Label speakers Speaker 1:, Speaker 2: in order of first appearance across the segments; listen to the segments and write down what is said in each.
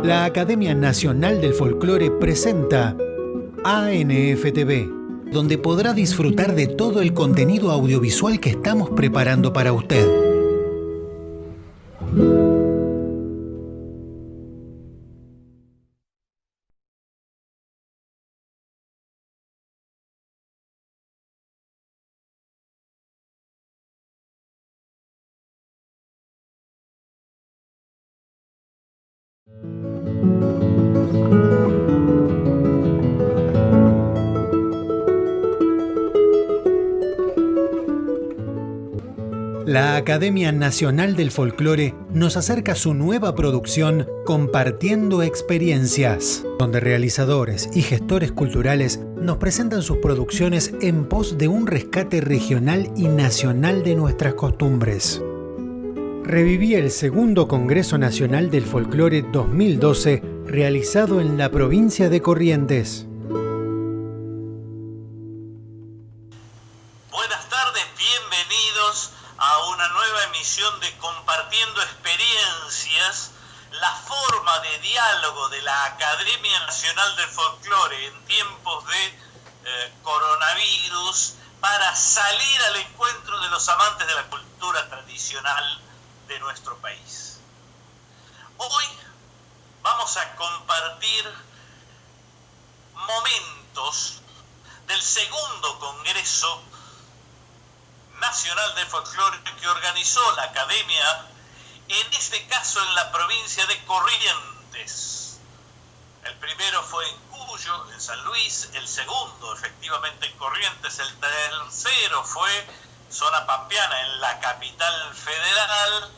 Speaker 1: La Academia Nacional del Folclore presenta ANFTV, donde podrá disfrutar de todo el contenido audiovisual que estamos preparando para usted. La Academia Nacional del Folclore nos acerca su nueva producción Compartiendo Experiencias, donde realizadores y gestores culturales nos presentan sus producciones en pos de un rescate regional y nacional de nuestras costumbres. Reviví el segundo Congreso Nacional del Folclore 2012, realizado en la provincia de Corrientes.
Speaker 2: Buenas tardes, bienvenidos a una nueva emisión de Compartiendo Experiencias, la forma de diálogo de la Academia Nacional del Folclore en tiempos de coronavirus para salir al encuentro de los amantes de la cultura tradicional de nuestro país. Hoy vamos a compartir momentos del segundo Congreso Nacional de Folclore que organizó la Academia, en este caso en la provincia de Corrientes. El primero fue en Cuyo, en San Luis, el segundo efectivamente en Corrientes, el tercero fue zona pampeana en la capital federal,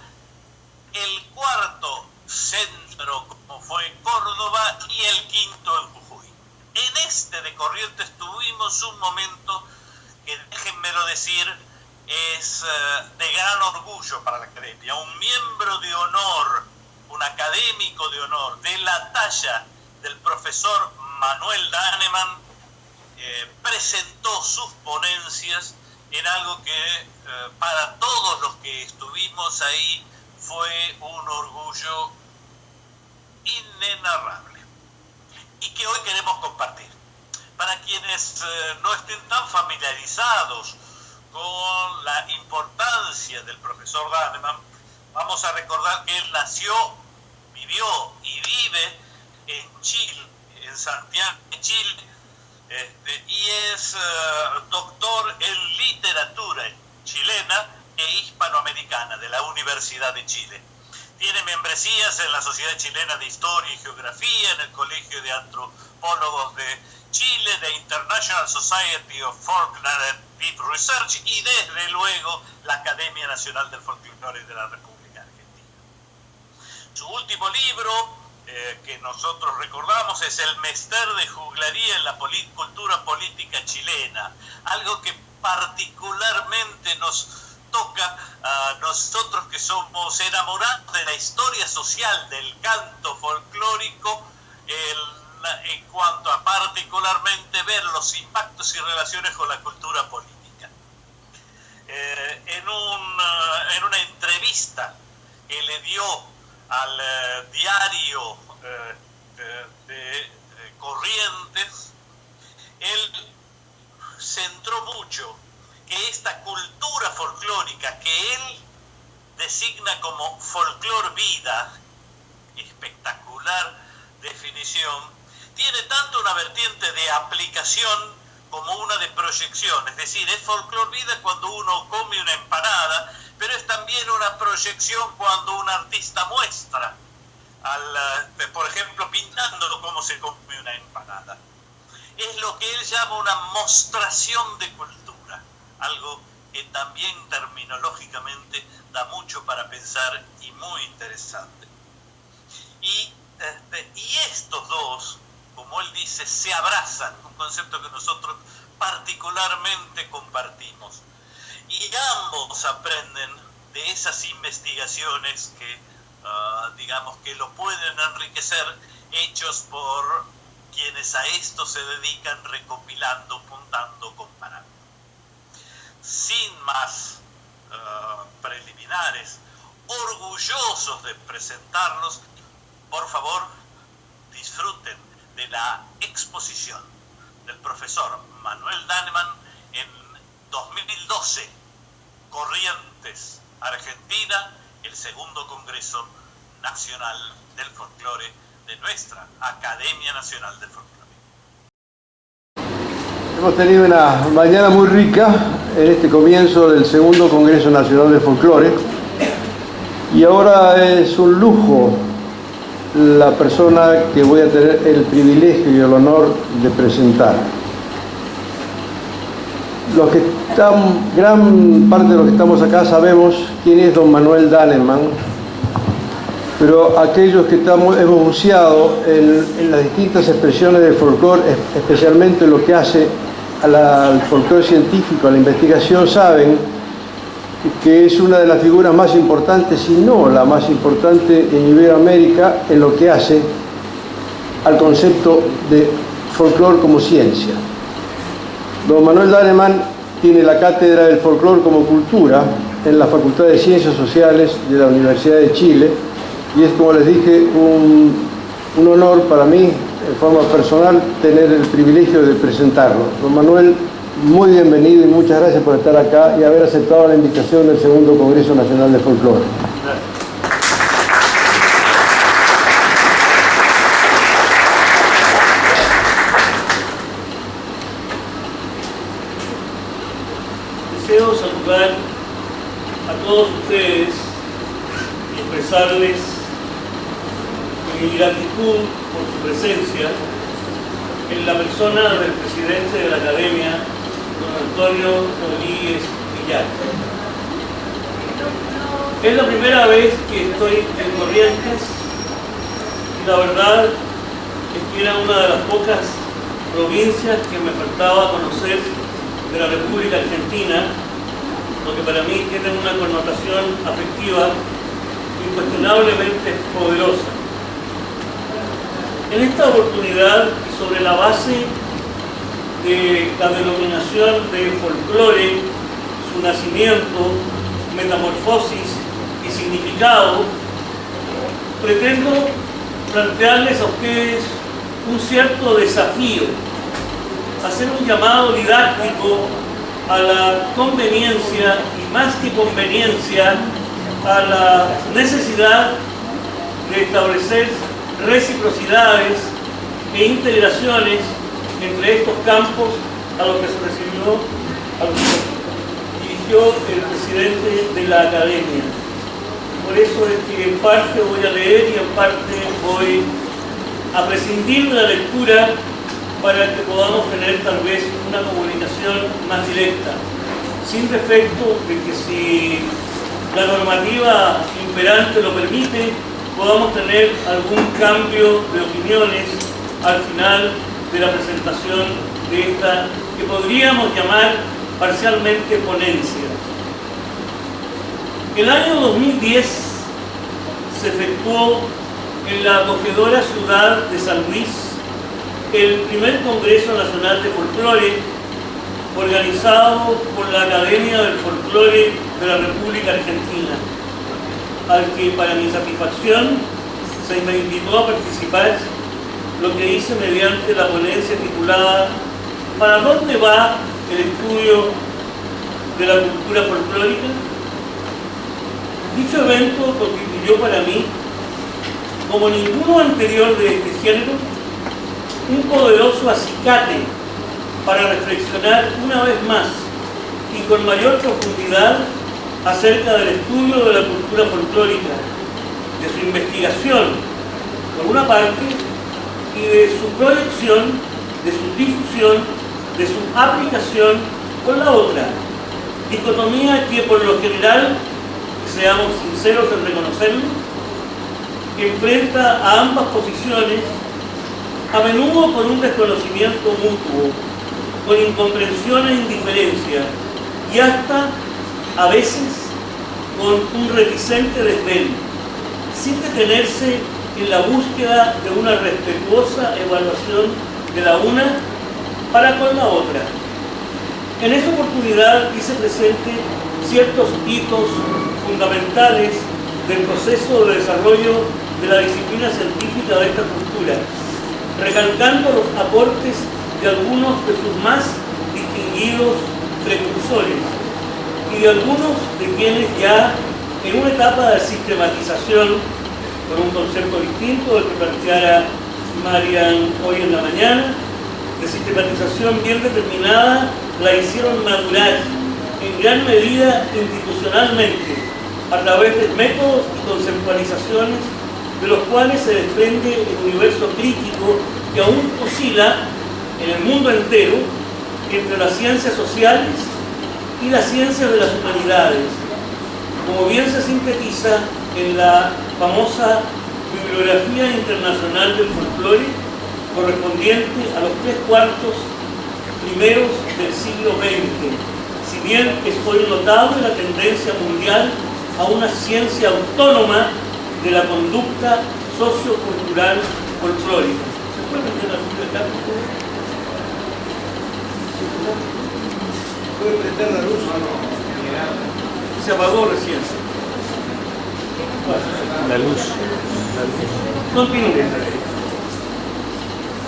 Speaker 2: el cuarto centro como fue Córdoba y el quinto en Jujuy. En este de Corrientes tuvimos un momento que, déjenmelo decir, es de gran orgullo para la Academia. Un miembro de honor, un académico de honor de la talla del profesor Manuel Dahnemann presentó sus ponencias en algo que para todos los que estuvimos ahí fue un orgullo inenarrable y que hoy queremos compartir. Para quienes no estén tan familiarizados con la importancia del profesor Dahnemann, vamos a recordar que él nació, vivió y vive en Chile, en Santiago de Chile, y es doctor en literatura chilena e hispanoamericana de la Universidad de Chile. Tiene membresías en la Sociedad Chilena de Historia y Geografía, en el Colegio de Antropólogos de Chile, de International Society of Folk Narrative Research y desde luego la Academia Nacional del Folclore de la República Argentina. Su último libro que nosotros recordamos es El Mester de Juglaría en la cultura política chilena, algo que particularmente nos toca a nosotros que somos enamorados de la historia social del canto folclórico en cuanto a particularmente ver los impactos y relaciones con la cultura política. En una entrevista que le dio al diario de Corrientes, él centró mucho que esta cultura folclórica que él designa como folclor vida, espectacular definición, tiene tanto una vertiente de aplicación como una de proyección. Es decir, es folclor vida cuando uno come una empanada, pero es también una proyección cuando un artista muestra, por ejemplo, pintando cómo se come una empanada. Es lo que él llama una mostración de cultura, algo que también terminológicamente da mucho para pensar y muy interesante. Y estos dos, como él dice, se abrazan, un concepto que nosotros particularmente compartimos. Y ambos aprenden de esas investigaciones que, digamos, que lo pueden enriquecer, hechos por quienes a esto se dedican, recopilando, juntando, comparando. Sin más preliminares, orgullosos de presentarlos, por favor, disfruten de la exposición del profesor Manuel Danemann en 2012, Corrientes, Argentina, el segundo Congreso Nacional del Folclore de nuestra Academia Nacional del Folclore.
Speaker 3: Hemos tenido una mañana muy rica en este comienzo del segundo Congreso Nacional del Folclore y ahora es un lujo la persona que voy a tener el privilegio y el honor de presentar. Gran parte de los que estamos acá sabemos quién es don Manuel Danemann, pero aquellos que hemos buceado en las distintas expresiones del folclore, especialmente lo que hace al folclore científico, a la investigación, saben que es una de las figuras más importantes, si no la más importante en Iberoamérica en lo que hace al concepto de folclore como ciencia. Don Manuel Danemann tiene la cátedra del folclore como cultura en la Facultad de Ciencias Sociales de la Universidad de Chile y es, como les dije, un honor para mí, en forma personal, tener el privilegio de presentarlo. Don Manuel, muy bienvenido y muchas gracias por estar acá y haber aceptado la invitación del segundo Congreso Nacional de Folclore.
Speaker 4: Deseo saludar a todos ustedes y expresarles mi gratitud por su presencia en la persona del presidente de la Academia, don Antonio Rodríguez Villar. Es la primera vez que estoy en Corrientes y la verdad es que era una de las pocas provincias que me faltaba conocer de la República Argentina, lo que para mí tiene una connotación afectiva incuestionablemente poderosa. En esta oportunidad y sobre la base de la denominación de folclore, su nacimiento, metamorfosis y significado, pretendo plantearles a ustedes un cierto desafío, hacer un llamado didáctico a la conveniencia y más que conveniencia a la necesidad de establecer reciprocidades e integraciones entre estos campos a los que dirigió el presidente de la Academia. Por eso es que en parte voy a leer y en parte voy a prescindir de la lectura para que podamos tener tal vez una comunicación más directa, sin defecto de que si la normativa imperante lo permite, podamos tener algún cambio de opiniones al final de la presentación de esta, que podríamos llamar parcialmente ponencia. El año 2010 se efectuó en la acogedora ciudad de San Luis el primer Congreso Nacional de Folclore, organizado por la Academia del Folclore de la República Argentina, al que para mi satisfacción se me invitó a participar, lo que hice mediante la ponencia titulada ¿Para dónde va el estudio de la cultura folclórica? Dicho evento constituyó para mí, como ninguno anterior de este género, un poderoso acicate para reflexionar una vez más y con mayor profundidad acerca del estudio de la cultura folclórica, de su investigación, por una parte, y de su proyección, de su difusión, de su aplicación, por la otra. Dicotomía que por lo general, seamos sinceros en reconocerlo, enfrenta a ambas posiciones, a menudo con un desconocimiento mutuo, con incomprensión e indiferencia, y hasta, a veces, con un reticente desdén, sin detenerse en la búsqueda de una respetuosa evaluación de la una para con la otra. En esa oportunidad hice presente ciertos hitos fundamentales del proceso de desarrollo de la disciplina científica de esta cultura, recalcando los aportes de algunos de sus más distinguidos precursores y de algunos de quienes ya en una etapa de sistematización, con un concepto distinto del que planteara Marian hoy en la mañana, de sistematización bien determinada, la hicieron madurar en gran medida institucionalmente a través de métodos y conceptualizaciones de los cuales se desprende el universo crítico que aún oscila en el mundo entero entre las ciencias sociales y las ciencias de las humanidades, como bien se sintetiza en la famosa Bibliografía Internacional del Folclore, correspondiente a los 3/4 primeros del siglo XX, si bien es hoy notable la tendencia mundial a una ciencia autónoma de la conducta sociocultural folclórica. ¿Se puede prender la luz de acá?
Speaker 3: ¿Puede prender la luz o no?
Speaker 4: Se apagó recién.
Speaker 1: La luz.
Speaker 4: Continúe.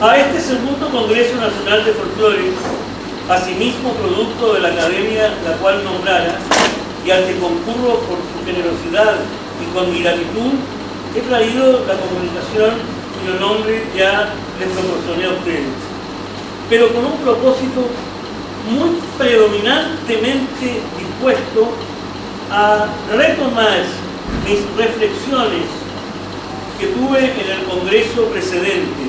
Speaker 4: A este segundo Congreso Nacional de Folclore, asimismo producto de la academia la cual nombrara, y al que concurro por su generosidad y con mi gratitud, he traído la comunicación cuyo nombre ya les proporcioné a ustedes, pero con un propósito muy predominantemente dispuesto a retomar mis reflexiones que tuve en el Congreso precedente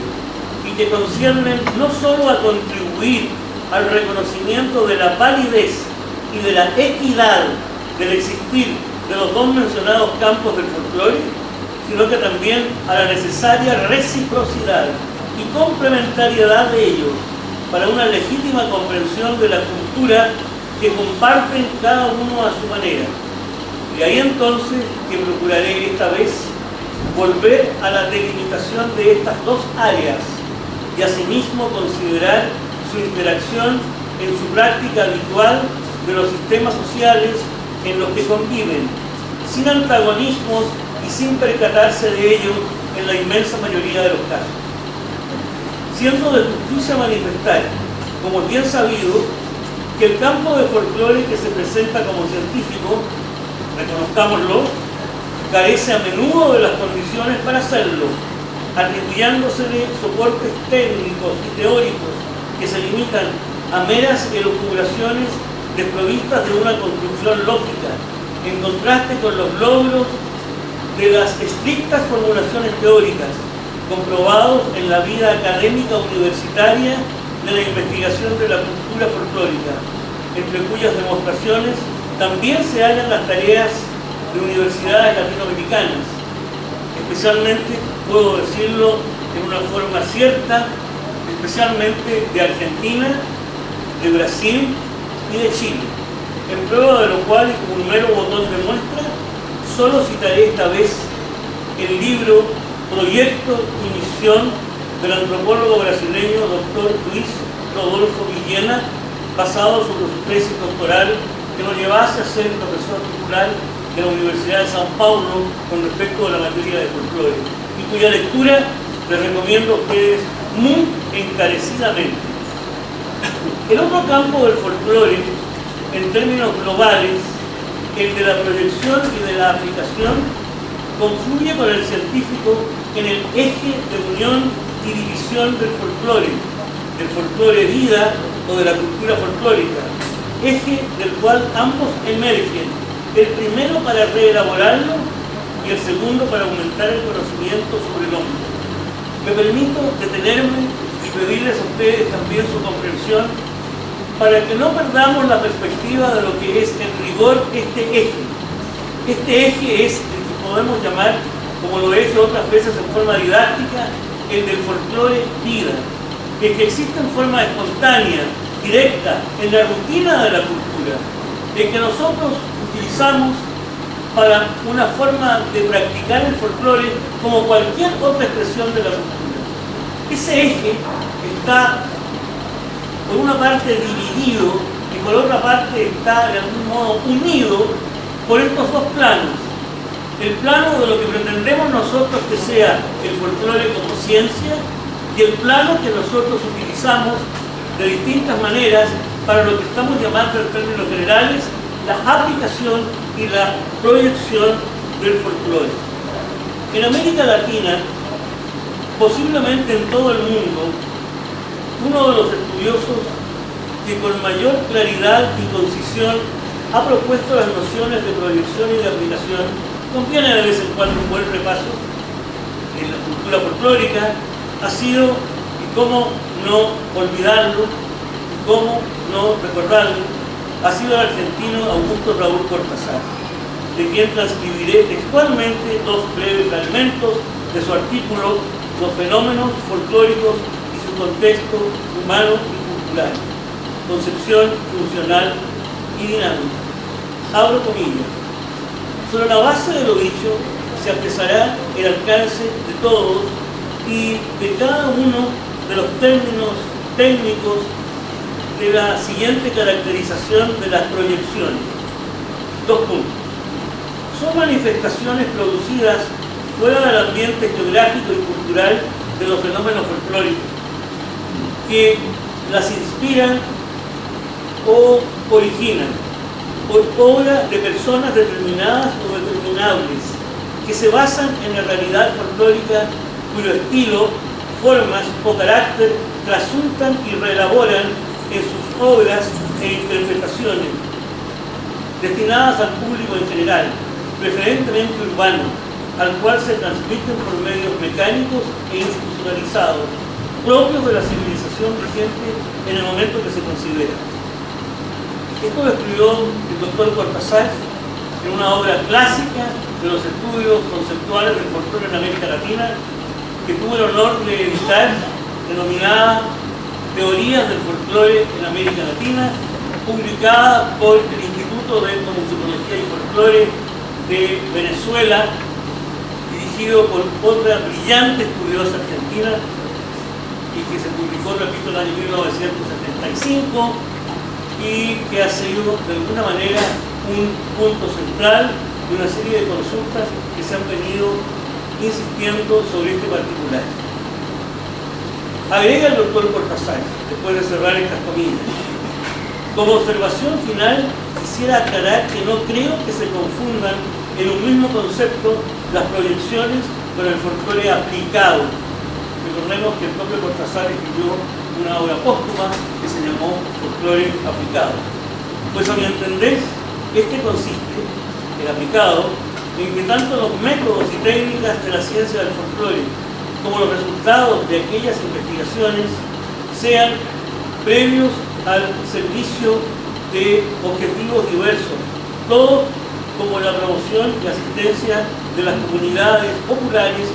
Speaker 4: y que conciernen no solo a contribuir al reconocimiento de la validez y de la equidad del existir de los dos mencionados campos del folclore, sino que también a la necesaria reciprocidad y complementariedad de ellos para una legítima comprensión de la cultura que comparten cada uno a su manera. Y ahí entonces que procuraré esta vez volver a la delimitación de estas dos áreas y asimismo considerar su interacción en su práctica habitual de los sistemas sociales en los que conviven, sin antagonismos y sin percatarse de ello en la inmensa mayoría de los casos. Siendo de justicia manifestar, como es bien sabido, que el campo de folclore que se presenta como científico, reconozcámoslo, carece a menudo de las condiciones para hacerlo, atribuyéndosele soportes técnicos y teóricos que se limitan a meras elucubraciones desprovistas de una construcción lógica, en contraste con los logros de las estrictas formulaciones teóricas, comprobados en la vida académica universitaria de la investigación de la cultura folclórica, entre cuyas demostraciones también se hallan las tareas de universidades latinoamericanas, especialmente, puedo decirlo en una forma cierta, especialmente de Argentina, de Brasil y de Chile, en prueba de lo cual, y como un mero botón de muestra, solo citaré esta vez el libro Proyecto y Misión del antropólogo brasileño Dr. Luis Rodolfo Villena, basado sobre su tesis doctoral que lo llevase a ser profesor titular de la Universidad de São Paulo con respecto a la materia de folclore, y cuya lectura les recomiendo a ustedes muy encarecidamente. El otro campo del folclore, en términos globales, el de la proyección y de la aplicación, confluye con el científico en el eje de unión y división del folclore vida o de la cultura folclórica, eje del cual ambos emergen, el primero para reelaborarlo y el segundo para aumentar el conocimiento sobre el hombre. Me permito detenerme y pedirles a ustedes también su comprensión para que no perdamos la perspectiva de lo que es en rigor este eje. Este eje es el que podemos llamar, como lo he hecho otras veces en forma didáctica, el del folclore vida, el que existe en forma espontánea, directa, en la rutina de la cultura, el que nosotros utilizamos para una forma de practicar el folclore como cualquier otra expresión de la cultura. Ese eje está por una parte dividido y por otra parte está de algún modo unido por estos dos planos, el plano de lo que pretendemos nosotros que sea el folclore como ciencia y el plano que nosotros utilizamos de distintas maneras para lo que estamos llamando en términos generales la aplicación y la proyección del folclore. En América Latina, posiblemente en todo el mundo, uno de los estudiosos que con mayor claridad y concisión ha propuesto las nociones de proyección y de aplicación, conviene de vez en cuando un buen repaso en la cultura folclórica, ha sido, y cómo no olvidarlo, y cómo no recordarlo, ha sido el argentino Augusto Raúl Cortázar, de quien transcribiré textualmente dos breves fragmentos de su artículo Los fenómenos folclóricos y su contexto humano y cultural, concepción funcional y dinámica. Abro comillas. Sobre la base de lo dicho se apreciará el alcance de todos y de cada uno de los términos técnicos de la siguiente caracterización de las proyecciones. 2 puntos. Son manifestaciones producidas fuera del ambiente geográfico y cultural de los fenómenos folclóricos, que las inspiran o originan por obra de personas determinadas o determinables, que se basan en la realidad folclórica cuyo estilo, formas o carácter trasuntan y reelaboran en sus obras e interpretaciones, destinadas al público en general, preferentemente urbano, al cual se transmiten por medios mecánicos e institucionalizados, propios de la civilización vigente en el momento que se considera. Esto lo escribió el doctor Cortázar en una obra clásica de los estudios conceptuales del folclore en América Latina, que tuve el honor de editar, denominada Teorías del Folclore en América Latina, publicada por el Instituto de Etnomusicología y Folclore de Venezuela, dirigido por otra brillante estudiosa argentina, y que se publicó, repito, en el año 1975, y que ha sido de alguna manera un punto central de una serie de consultas que se han venido insistiendo sobre este particular. Agrega el doctor Cortázar, después de cerrar estas comillas: como observación final, quisiera aclarar que no creo que se confundan en un mismo concepto las proyecciones con el folclore aplicado. Recordemos que el propio Cortázar escribió una obra póstuma que se llamó Folclore aplicado. Pues a mi entender, este consiste, el aplicado, en que tanto los métodos y técnicas de la ciencia del folclore como los resultados de aquellas investigaciones sean previos al servicio de objetivos diversos, todo como la promoción y asistencia de las comunidades populares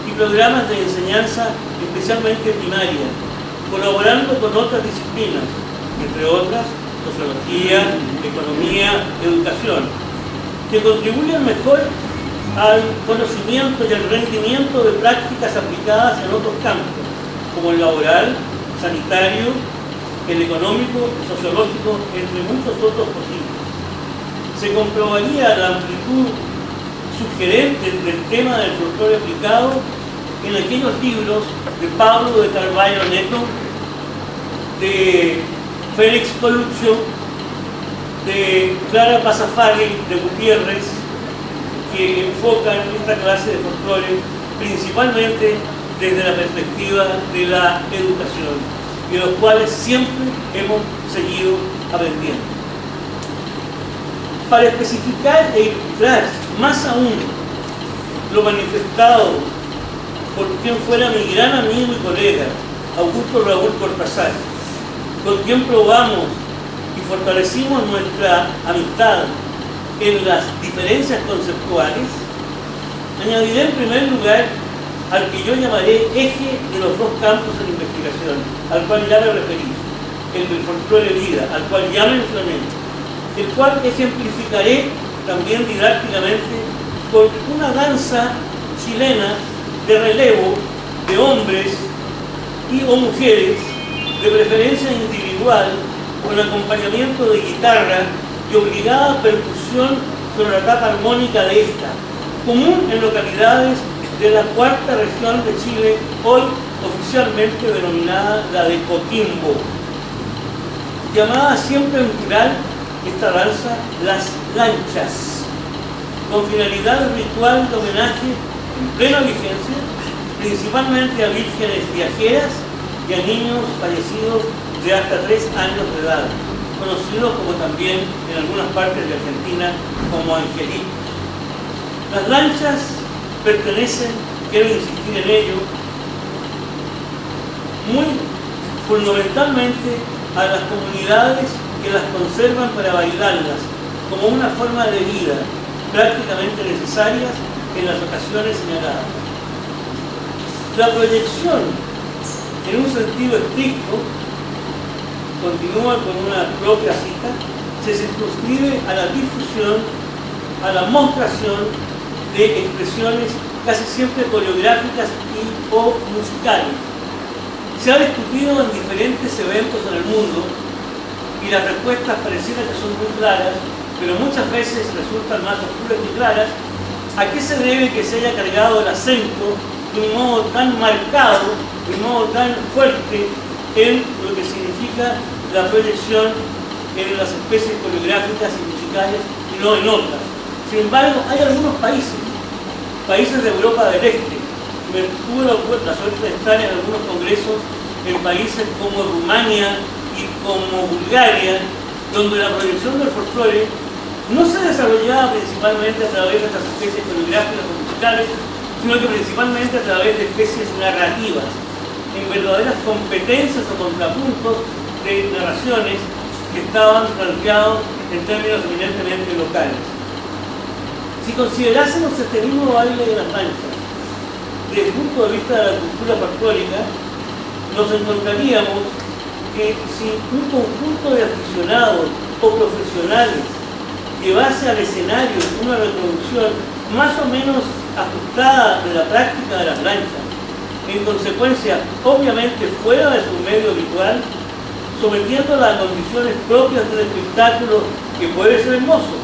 Speaker 4: y programas de enseñanza especialmente primaria, colaborando con otras disciplinas, entre otras sociología, economía, educación, que contribuyen mejor al conocimiento y al rendimiento de prácticas aplicadas en otros campos, como el laboral, sanitario, el económico, el sociológico, entre muchos otros posibles. Se comprobaría la amplitud sugerente del tema del folclore aplicado en aquellos libros de Pablo de Carvalho Neto, de Félix Coluccio, de Clara Pasafarri de Gutiérrez, que enfocan esta clase de folclore principalmente desde la perspectiva de la educación, y de los cuales siempre hemos seguido aprendiendo. Para especificar e ilustrar más aún lo manifestado por quien fuera mi gran amigo y colega, Augusto Raúl Cortázar, con quien probamos y fortalecimos nuestra amistad en las diferencias conceptuales, añadiré en primer lugar al que yo llamaré eje de los dos campos de la investigación, al cual ya me referí, el del folclore vida, al cual ya mencioné, el cual ejemplificaré también didácticamente con una danza chilena de relevo de hombres y o mujeres, de preferencia individual, con acompañamiento de guitarra y obligada percusión sobre la tapa armónica de esta, común en localidades de la cuarta región de Chile, hoy oficialmente denominada la de Coquimbo. Llamada siempre en plural esta danza las lanchas, con finalidad ritual de homenaje en plena vigencia, principalmente a vírgenes viajeras y a niños fallecidos de hasta 3 años de edad, conocidos como también en algunas partes de Argentina como angelitos. Las lanchas pertenecen, quiero insistir en ello, muy fundamentalmente a las comunidades que las conservan para bailarlas como una forma de vida prácticamente necesarias en las ocasiones señaladas. La proyección, en un sentido estricto, continúa con una propia cita, se circunscribe a la difusión, a la mostración de expresiones casi siempre coreográficas y o musicales. Se ha discutido en diferentes eventos en el mundo y las respuestas parecieran que son muy claras, pero muchas veces resultan más oscuras que claras. ¿A qué se debe que se haya cargado el acento de un modo tan marcado, de un modo tan fuerte en lo que significa la proyección en las especies coreográficas y musicales y no en otras? Sin embargo, hay algunos países de Europa del Este. Me tuve la suerte de estar en algunos congresos en países como Rumania y como Bulgaria, donde la proyección del folclore no se desarrollaba principalmente a través de estas especies coreográficas o musicales, sino que principalmente a través de especies narrativas, en verdaderas competencias o contrapuntos de narraciones que estaban planteados en términos eminentemente locales. Si considerásemos este mismo baile de las lanchas desde el punto de vista de la cultura folclórica, nos encontraríamos que si un conjunto de aficionados o profesionales llevase al escenario una reproducción más o menos ajustada de la práctica de las lanchas, en consecuencia, obviamente fuera de su medio habitual, sometiéndola a condiciones propias del espectáculo que puede ser hermoso,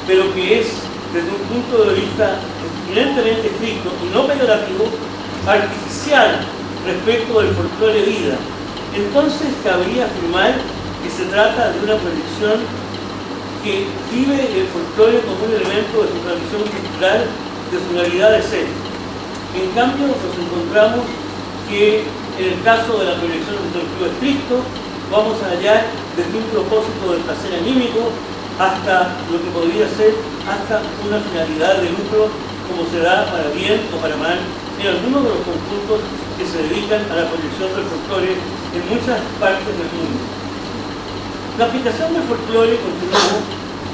Speaker 4: pero que es, desde un punto de vista eminentemente estricto y no peyorativo, artificial respecto del folclore vida, entonces cabría afirmar que se trata de una proyección que vive el folclore como un elemento de su tradición cultural, de su realidad de ser. En cambio, nos encontramos que en el caso de la proyección en sentido estricto, vamos a hallar desde un propósito del placer anímico hasta lo que podría ser hasta una finalidad de lucro, como se da para bien o para mal en algunos de los conjuntos que se dedican a la proyección del folclore en muchas partes del mundo. La aplicación del folclore, continuo,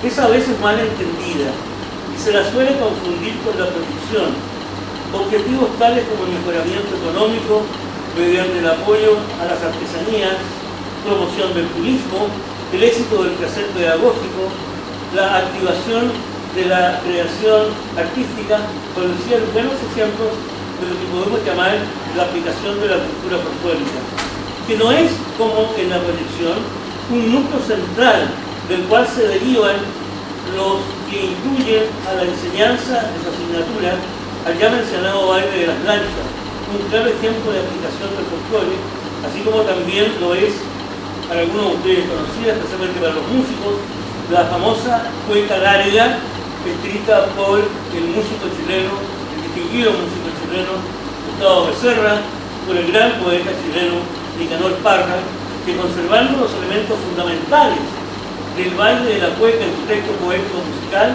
Speaker 4: es a veces mal entendida y se la suele confundir con la producción. Objetivos tales como el mejoramiento económico mediante el apoyo a las artesanías, promoción del turismo, el éxito del quehacer pedagógico, la activación de la creación artística, producir buenos ejemplos de lo que podemos llamar la aplicación de la cultura folclórica, que no es como en la proyección un núcleo central del cual se derivan los que incluyen a la enseñanza de su asignatura al ya mencionado baile de las lanchas, un claro ejemplo de aplicación del folclore, así como también lo es para algunos de ustedes conocida, especialmente para los músicos, la famosa cueca larga, escrita por el músico chileno, el distinguido músico chileno Gustavo Becerra, por el gran poeta chileno Nicanor Parra, que conservando los elementos fundamentales del baile de la cueca en su texto poético musical,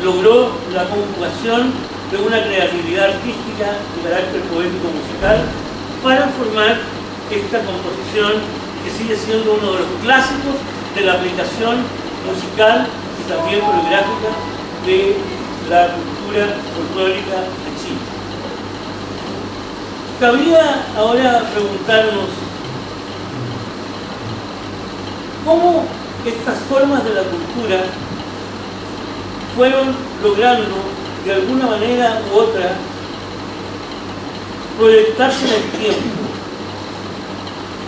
Speaker 4: logró la conjugación de una creatividad artística de carácter poético musical para formar esta composición que sigue siendo uno de los clásicos de la aplicación musical y también coreográfica de la cultura folclórica de Chile. Cabría ahora preguntarnos cómo estas formas de la cultura fueron logrando de alguna manera u otra proyectarse en el tiempo.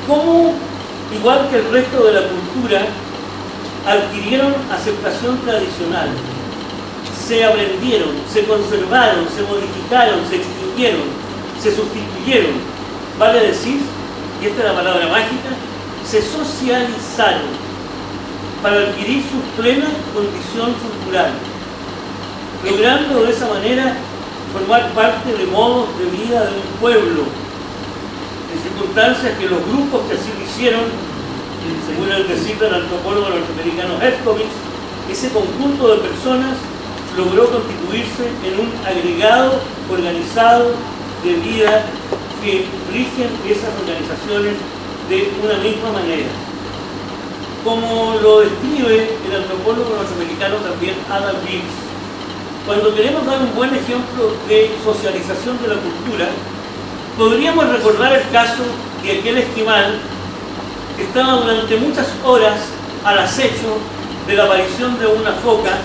Speaker 4: Cómo, igual que el resto de la cultura, adquirieron aceptación tradicional, se aprendieron, se conservaron, se modificaron, se extinguieron, se sustituyeron, vale decir, y esta es la palabra mágica, se socializaron para adquirir su plena condición cultural, logrando de esa manera formar parte de modos de vida de un pueblo, en circunstancias que los grupos que así lo hicieron, según el decir del antropólogo norteamericano Herskovits, ese conjunto de personas logró constituirse en un agregado organizado de vida que rigen esas organizaciones de una misma manera. Como lo describe el antropólogo norteamericano también Adam Beers, cuando queremos dar un buen ejemplo de socialización de la cultura, podríamos recordar el caso de aquel esquimal que estaba durante muchas horas al acecho de la aparición de una foca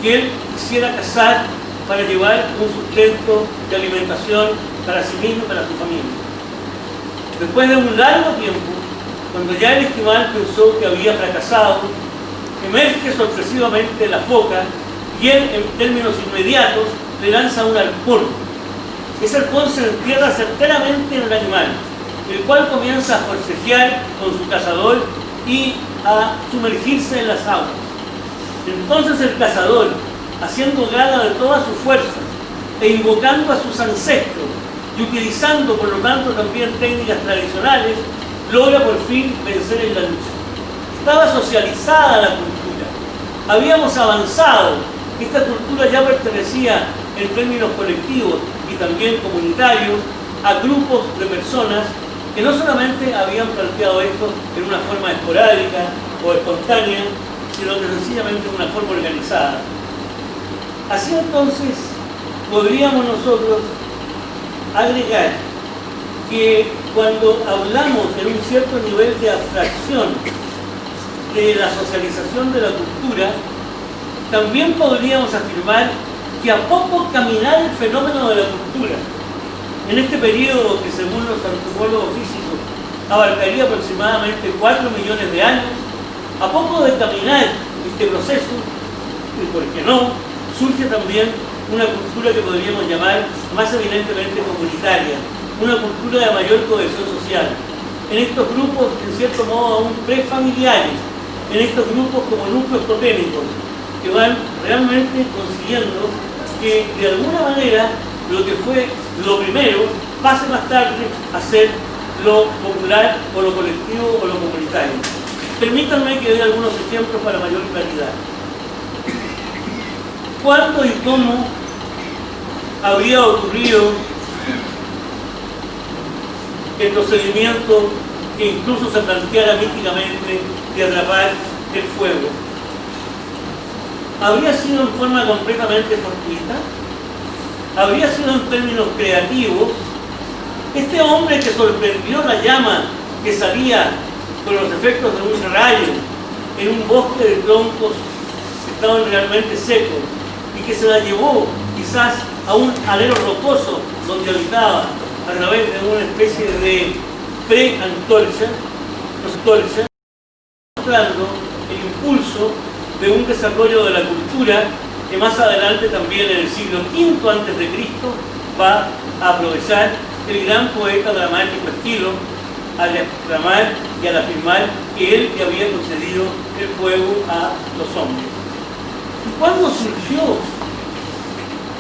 Speaker 4: que él quisiera cazar para llevar un sustento de alimentación para sí mismo y para su familia. Después de un largo tiempo, cuando ya el esquimal pensó que había fracasado, emerge sorpresivamente la foca y él, en términos inmediatos, le lanza un arpón. Ese arpón se entierra certeramente en el animal, el cual comienza a forcejear con su cazador y a sumergirse en las aguas. Entonces el cazador, haciendo gala de todas sus fuerzas e invocando a sus ancestros y utilizando por lo tanto también técnicas tradicionales, logra por fin vencer en la lucha. Estaba socializada la cultura, habíamos avanzado, esta cultura ya pertenecía en términos colectivos y también comunitarios a grupos de personas que no solamente habían planteado esto en una forma esporádica o espontánea, sino que sencillamente en una forma organizada. Así entonces podríamos nosotros agregar que cuando hablamos en un cierto nivel de abstracción de la socialización de la cultura, también podríamos afirmar que a poco caminar el fenómeno de la cultura, en este periodo que según los antropólogos físicos abarcaría aproximadamente 4 millones de años, a poco de caminar este proceso, y por qué no, surge también una cultura que podríamos llamar más evidentemente comunitaria, una cultura de mayor cohesión social. En estos grupos, en cierto modo, aún prefamiliares, en estos grupos como núcleos totémicos, que van realmente consiguiendo que de alguna manera lo que fue lo primero pase más tarde a ser lo popular o lo colectivo o lo comunitario. Permítanme que dé algunos ejemplos para mayor claridad. ¿Cuándo y cómo habría ocurrido el procedimiento que incluso se planteara míticamente de atrapar el fuego? ¿Habría sido en forma completamente fortuita? ¿Habría sido en términos creativos? Este hombre que sorprendió la llama que salía con los efectos de un rayo en un bosque de troncos que estaban realmente secos y que se la llevó quizás a un alero rocoso donde habitaba a través de una especie de pre-antorcha, mostrando el impulso de un desarrollo de la cultura que más adelante también en el siglo V a.C. va a aprovechar el gran poeta dramático Esquilo al exclamar y al afirmar que él le había concedido el fuego a los hombres. ¿Y cuándo surgió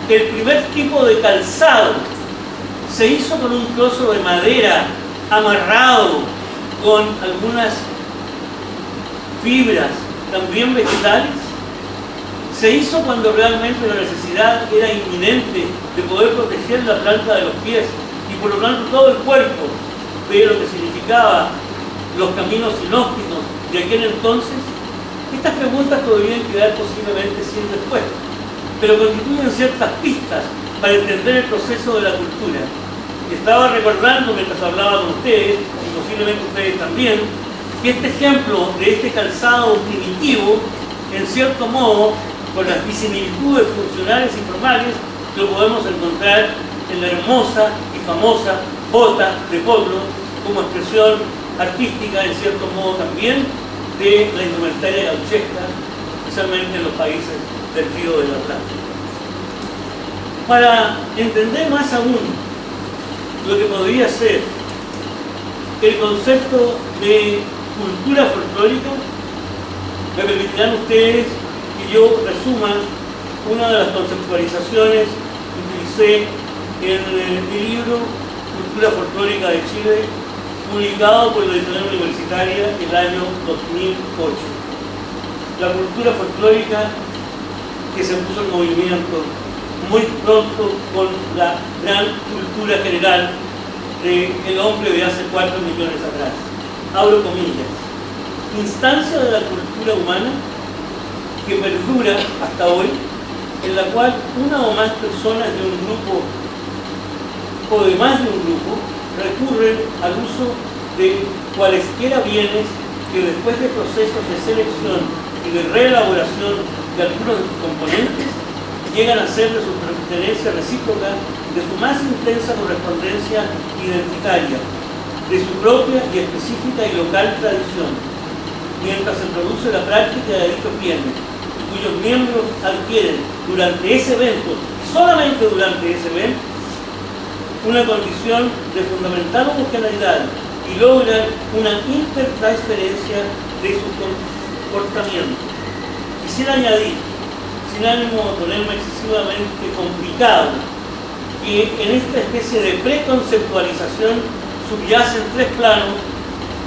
Speaker 4: el primer tipo de calzado? Se hizo con un trozo de madera amarrado con algunas fibras también vegetales. Se hizo cuando realmente la necesidad era inminente de poder proteger la planta de los pies y por lo tanto todo el cuerpo de lo que significaba los caminos inhóspitos de aquel entonces. Estas preguntas podrían quedar posiblemente sin respuesta, pero constituyen ciertas pistas para entender el proceso de la cultura. Estaba recordando mientras hablaba con ustedes, y posiblemente ustedes también, que este ejemplo de este calzado primitivo, en cierto modo, con las disimilitudes funcionales y formales, lo podemos encontrar en la hermosa y famosa bota de potro, como expresión artística, en cierto modo también, de la indumentaria gauchesca, especialmente en los países del Río de la Plata. Para entender más aún lo que podría ser el concepto de cultura folclórica, me permitirán ustedes que yo resuma una de las conceptualizaciones que utilicé en mi libro Cultura Folclórica de Chile, publicado por la Editorial Universitaria el año 2008. La cultura folclórica que se puso en movimiento muy pronto con la gran cultura general del hombre de hace 4 millones atrás. Abro comillas. Instancia de la cultura humana que perdura hasta hoy, en la cual una o más personas de un grupo o de más de un grupo recurren al uso de cualesquiera bienes que después de procesos de selección y de reelaboración de algunos de sus componentes llegan a ser de su pertenencia recíproca, de su más intensa correspondencia identitaria, de su propia y específica y local tradición, mientras se produce la práctica de dichos bienes, cuyos miembros adquieren durante ese evento, solamente durante ese evento, una condición de fundamental homogeneidad y logran una intertransferencia de sus comportamientos. Quisiera añadir, sin ánimo de ponerme excesivamente complicado, que en esta especie de preconceptualización subyacen 3 planos,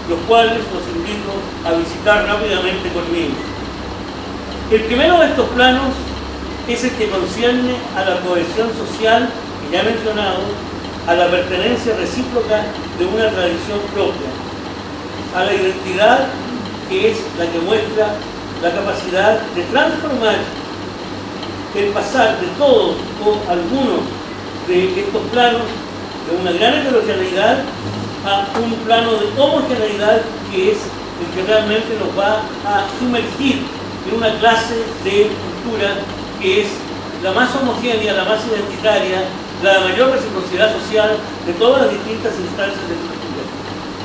Speaker 4: los cuales los invito a visitar rápidamente conmigo. El primero de estos planos es el que concierne a la cohesión social, que ya he mencionado, a la pertenencia recíproca de una tradición propia, a la identidad que es la que muestra la capacidad de transformar el pasar de todos o algunos de estos planos de una gran heterogeneidad a un plano de homogeneidad que es el que realmente nos va a sumergir en una clase de cultura que es la más homogénea, la más identitaria, la de mayor reciprocidad social de todas las distintas instancias de cultura.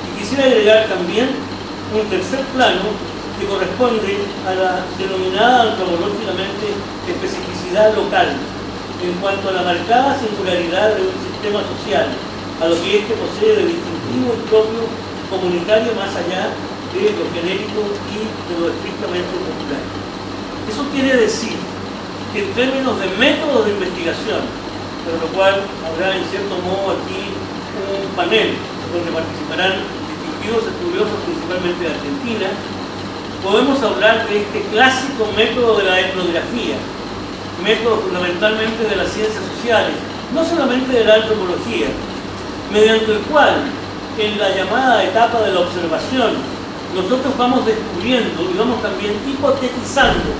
Speaker 4: Y quisiera agregar también un tercer plano que corresponde a la denominada antropológicamente especificidad local, en cuanto a la marcada singularidad de un sistema social, a lo que éste posee de distintivo y propio comunitario más allá de lo genérico y de lo estrictamente popular. Eso quiere decir que en términos de métodos de investigación, por lo cual habrá en cierto modo aquí un panel donde participarán distinguidos estudiosos principalmente de Argentina, podemos hablar de este clásico método de la etnografía, método fundamentalmente de las ciencias sociales, no solamente de la antropología, mediante el cual en la llamada etapa de la observación nosotros vamos descubriendo y vamos también hipotetizando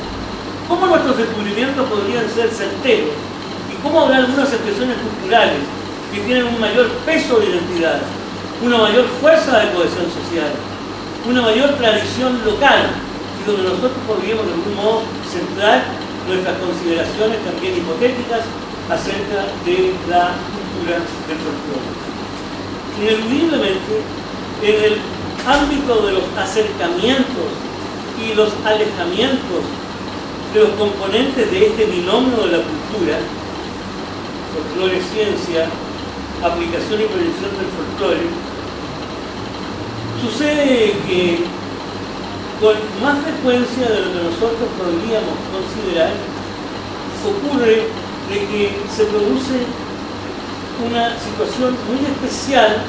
Speaker 4: cómo nuestros descubrimientos podrían ser certeros y cómo habrá algunas expresiones culturales que tienen un mayor peso de identidad, una mayor fuerza de cohesión social, una mayor tradición local, y donde nosotros podríamos de algún modo centrar nuestras consideraciones también hipotéticas acerca de la cultura del folclore. Ineludiblemente, en el ámbito de los acercamientos y los alejamientos de los componentes de este binomio de la cultura, folclore-ciencia, aplicación y prevención del folclore, sucede que con más frecuencia de lo que nosotros podríamos considerar, ocurre de que se produce una situación muy especial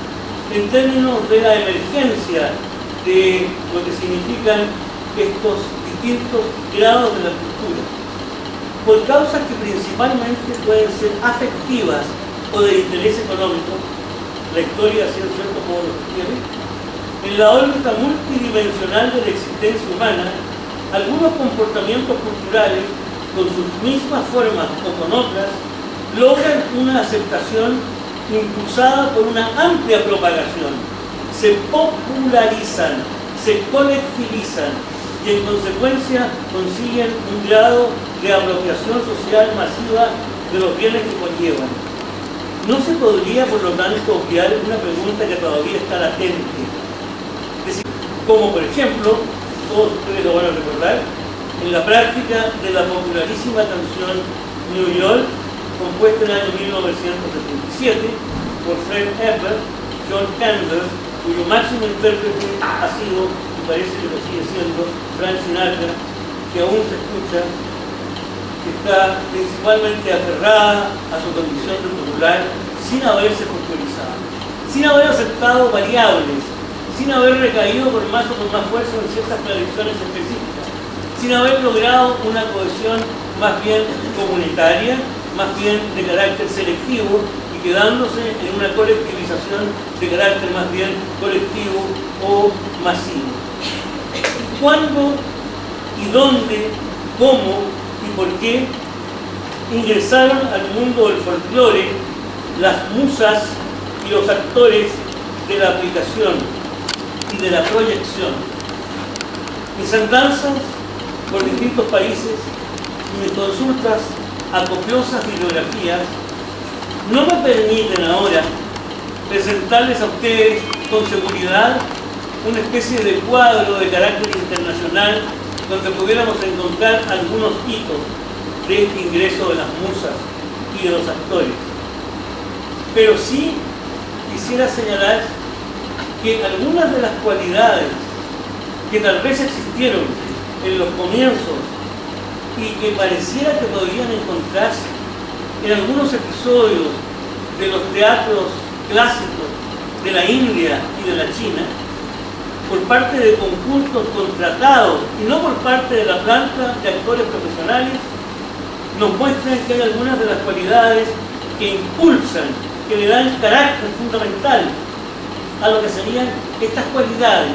Speaker 4: en términos de la emergencia de lo que significan estos distintos grados de la cultura, por causas que principalmente pueden ser afectivas o de interés económico. La historia, así en cierto modo, lo sugiere. En la órbita multidimensional de la existencia humana, algunos comportamientos culturales, con sus mismas formas o con otras, logran una aceptación impulsada por una amplia propagación, se popularizan, se colectivizan y en consecuencia consiguen un grado de apropiación social masiva de los bienes que conllevan. No se podría, por lo tanto, obviar una pregunta que todavía está latente. Es decir, como por ejemplo, todos ustedes lo van a recordar, en la práctica de la popularísima canción New York, compuesta en el año 1977 por Fred Edgar, John Kander, cuyo máximo intérprete ha sido, y parece que lo sigue siendo, Frank Sinatra, que aún se escucha, que está principalmente aferrada a su condición de popular, sin haberse folclorizado, sin haber aceptado variables, sin haber recaído por más o por más fuerza en ciertas tradiciones específicas, sin haber logrado una cohesión más bien comunitaria, más bien de carácter selectivo, y quedándose en una colectivización de carácter más bien colectivo o masivo. ¿Cuándo y dónde, cómo y por qué ingresaron al mundo del folclore las musas y los actores de la aplicación y de la proyección? Mis andanzas por distintos países y mis consultas a copiosas bibliografías no me permiten ahora presentarles a ustedes con seguridad una especie de cuadro de carácter internacional donde pudiéramos encontrar algunos hitos de este ingreso de las musas y de los actores. Pero sí quisiera señalar que algunas de las cualidades que tal vez existieron en los comienzos y que pareciera que podrían encontrarse en algunos episodios de los teatros clásicos de la India y de la China, por parte de conjuntos contratados y no por parte de la planta de actores profesionales, nos muestran que hay algunas de las cualidades que impulsan, que le dan carácter fundamental a lo que serían estas cualidades.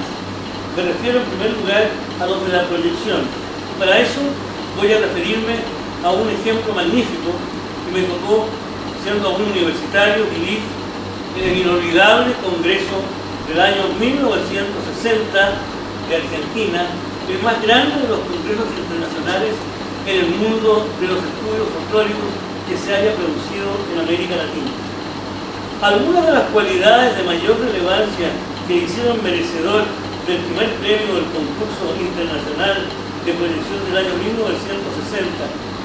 Speaker 4: Me refiero en primer lugar a los de la proyección. Para eso voy a referirme a un ejemplo magnífico que me tocó siendo aún universitario vivir en el inolvidable Congreso del año 1960 de Argentina, el más grande de los congresos internacionales en el mundo de los estudios folclóricos que se haya producido en América Latina. Algunas de las cualidades de mayor relevancia que hicieron merecedor del primer premio del concurso internacional de proyección del año 1960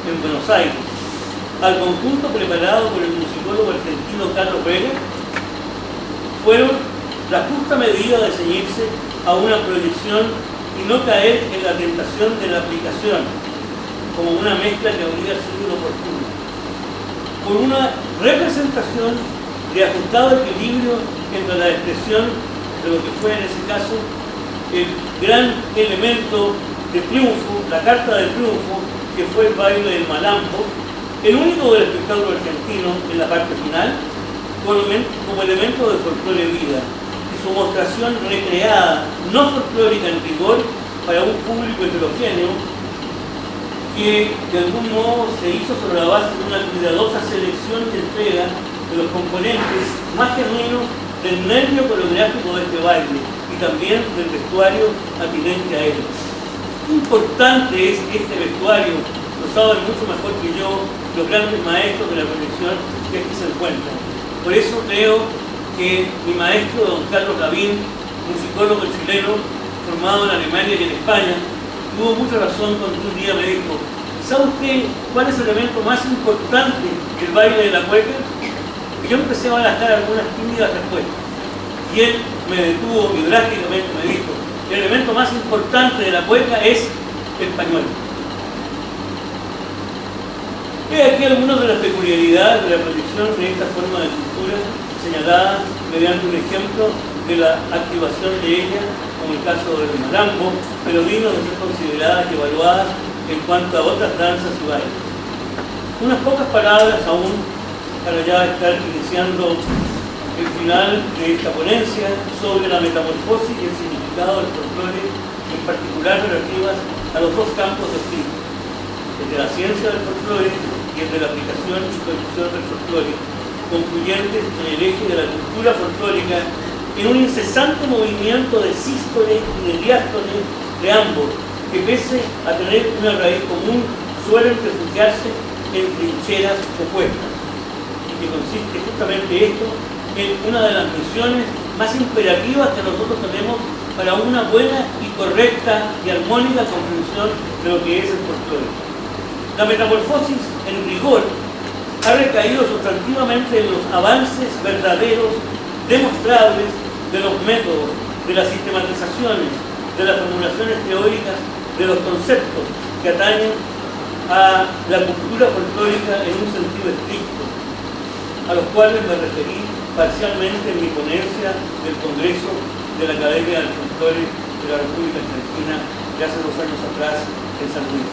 Speaker 4: en Buenos Aires, al conjunto preparado por el musicólogo argentino Carlos Vega, fueron la justa medida de ceñirse a una proyección y no caer en la tentación de la aplicación, como una mezcla que habría sido inoportuna, por una representación de ajustado equilibrio entre la expresión de lo que fue en ese caso el gran elemento de triunfo, la carta de triunfo, que fue el baile del malambo, el único del espectáculo argentino en la parte final, como elemento de folclore vida, y su mostración recreada, no folclórica en rigor, para un público heterogéneo, que de algún modo se hizo sobre la base de una cuidadosa selección y entrega de los componentes más genuinos del nervio coreográfico de este baile y también del vestuario atinente a él. Qué importante es este vestuario, lo saben mucho mejor que yo los grandes maestros de la proyección que aquí se encuentran. Por eso creo que mi maestro, don Carlos Lavín, musicólogo chileno, formado en Alemania y en España, tuvo mucha razón cuando un día me dijo: ¿sabe usted cuál es el elemento más importante del baile de la cueca? Y yo empecé a barajar algunas tímidas respuestas. Y él me detuvo biográficamente, me dijo: el elemento más importante de la cueca es el pañuelo. He aquí algunas de las peculiaridades de la proyección de esta forma de cultura, señalada mediante un ejemplo de la activación de ella, como el caso del malambo, pero digno de ser consideradas y evaluadas en cuanto a otras danzas y bailes. Unas pocas palabras aún para ya estar iniciando el final de esta ponencia sobre la metamorfosis y el significado del folclore, en particular relativas a los dos campos descritos, el de la ciencia del folclore y el de la aplicación y producción del folclore, confluyentes en el eje de la cultura folclórica en un incesante movimiento de sístole y de diástole de ambos, que pese a tener una raíz común, suelen refugiarse en trincheras opuestas, y que consiste justamente esto en una de las misiones más imperativas que nosotros tenemos para una buena y correcta y armónica comprensión de lo que es el folclore. La metamorfosis, en rigor, ha recaído sustantivamente en los avances verdaderos, demostrables, de los métodos, de las sistematizaciones, de las formulaciones teóricas, de los conceptos que atañen a la cultura folclórica en un sentido estricto, a los cuales me referí parcialmente en mi ponencia del Congreso de la Academia del Folclore de la República Argentina de hace 2 años atrás en San Luis.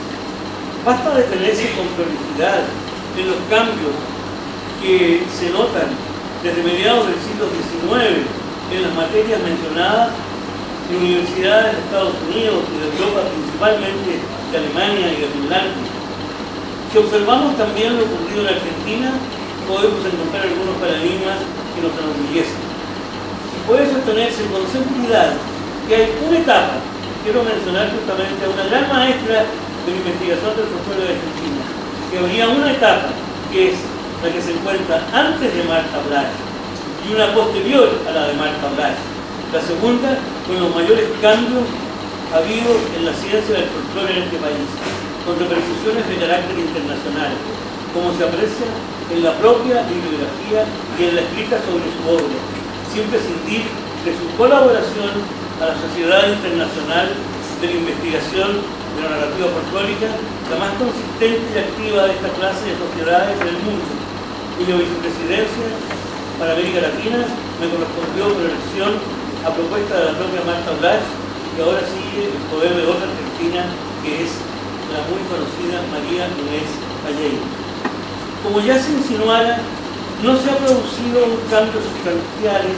Speaker 4: Basta detenerse con prolicidad en los cambios que se notan desde mediados del siglo XIX en las materias mencionadas en universidades de Estados Unidos y de Europa, principalmente de Alemania y de Finlandia. Si observamos también lo ocurrido en Argentina, podemos encontrar algunos paradigmas que nos enorgullecen. Y puede sostenerse con seguridad que hay una etapa, quiero mencionar justamente a una gran maestra de la investigación del folclore de Argentina, que habría una etapa que es la que se encuentra antes de Marta Blas y una posterior a la de Marta Blas. La segunda, con los mayores cambios habidos en la ciencia del folclore en este país, con repercusiones de carácter internacional, como se aprecia en la propia bibliografía y en la escrita sobre su obra, sin prescindir de su colaboración a la Sociedad Internacional de la Investigación de la Narrativa Folclórica, la más consistente y activa de esta clase de sociedades en el mundo, cuya vicepresidencia para América Latina me correspondió por elección a propuesta de la propia Marta Blas, y ahora sigue el poder de otra argentina, que es la muy conocida María Inés Vallejo. Como ya se insinuara, no se ha producido cambios sustanciales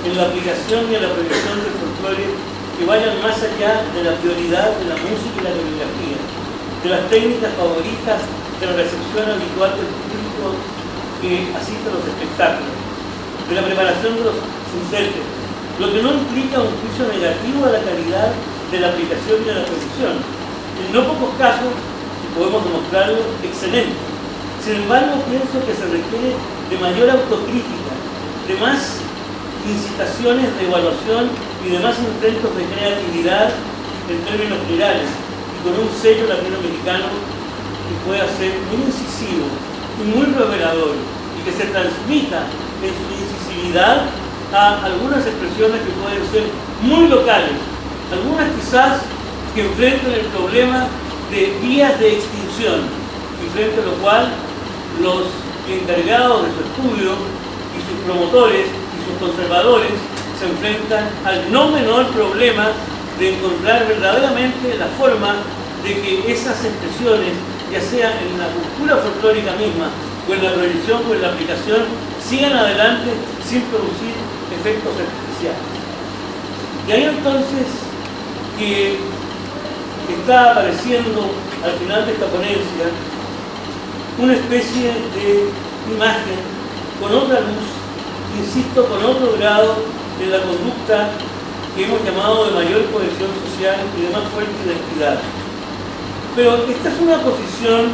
Speaker 4: en la aplicación y en la proyección del folclore que vayan más allá de la prioridad de la música y la coreografía, de las técnicas favoritas de la recepción habitual del público que asiste a los espectáculos, de la preparación de los intérpretes, lo que no implica un juicio negativo a la calidad de la aplicación y de la producción. En no pocos casos, y podemos demostrarlo, excelente. Sin embargo, pienso que se requiere de mayor autocrítica, de más incitaciones de evaluación y de más intentos de creatividad en términos generales, y con un sello latinoamericano que pueda ser muy incisivo y muy revelador, y que se transmita en su incisividad a algunas expresiones que pueden ser muy locales, algunas quizás que enfrenten el problema de vías de extinción, y frente a lo cual los encargados de su estudio y sus promotores y sus conservadores se enfrentan al no menor problema de encontrar verdaderamente la forma de que esas expresiones, ya sea en la cultura folclórica misma o en la proyección o en la aplicación, sigan adelante sin producir efectos artificiales. Y ahí entonces que está apareciendo al final de esta ponencia una especie de imagen con otra luz, insisto, con otro grado de la conducta que hemos llamado de mayor cohesión social y de más fuerte identidad. Pero esta es una posición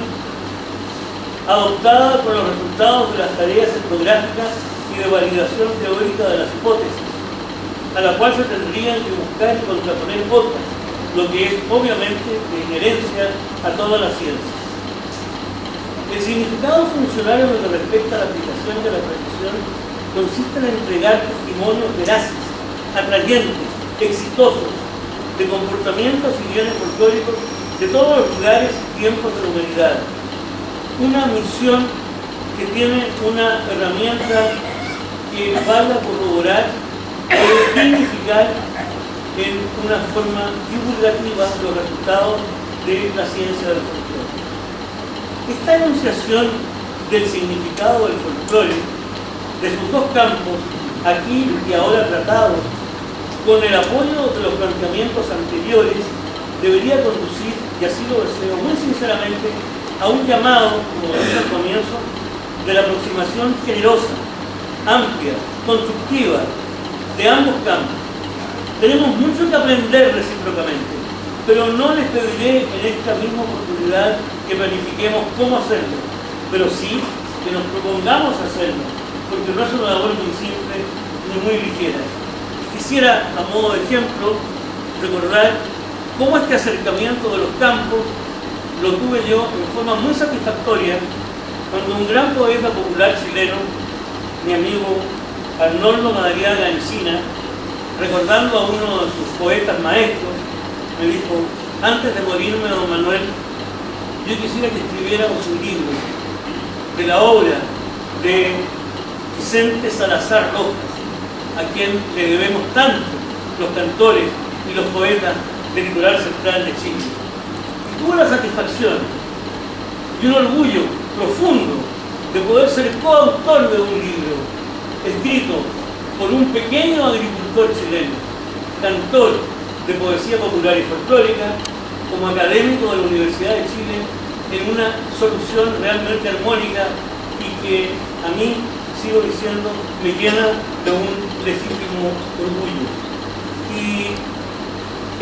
Speaker 4: adoptada con los resultados de las tareas etnográficas y de validación teórica de las hipótesis, a la cual se tendrían que buscar y contraponer otras, lo que es obviamente de inherencia a todas las ciencias. El significado funcional en lo que respecta a la aplicación de la tradición consiste en entregar testimonios veraces, atrayentes, exitosos, de comportamientos y bienes folclóricos de todos los lugares y tiempos de la humanidad. Una misión que tiene una herramienta que valga corroborar y dignificar en una forma divulgativa los resultados de la ciencia del folclore. Esta enunciación del significado del folclore, de sus dos campos, aquí y ahora tratados, con el apoyo de los planteamientos anteriores, debería conducir, y así lo deseo muy sinceramente, a un llamado, como dije al comienzo, de la aproximación generosa, amplia, constructiva, de ambos campos. Tenemos mucho que aprender recíprocamente, pero no les pediré en esta misma oportunidad que planifiquemos cómo hacerlo, pero sí que nos propongamos hacerlo, porque no es una labor muy simple ni muy ligera. Quisiera, a modo de ejemplo, recordar cómo este acercamiento de los campos lo tuve yo en forma muy satisfactoria cuando un gran poeta popular chileno, mi amigo Arnoldo Madariaga Encina, recordando a uno de sus poetas maestros, me dijo: antes de morirme, don Manuel, yo quisiera que escribiéramos un libro de la obra de Vicente Salazar Rojas, a quien le debemos tanto los cantores y los poetas del litoral central de Chile. Y tuve la satisfacción y un orgullo profundo de poder ser coautor de un libro escrito por un pequeño agricultor chileno, cantor de poesía popular y folclórica, como académico de la Universidad de Chile, en una solución realmente armónica y que a mí, sigo diciendo, me llena de un legítimo orgullo. Y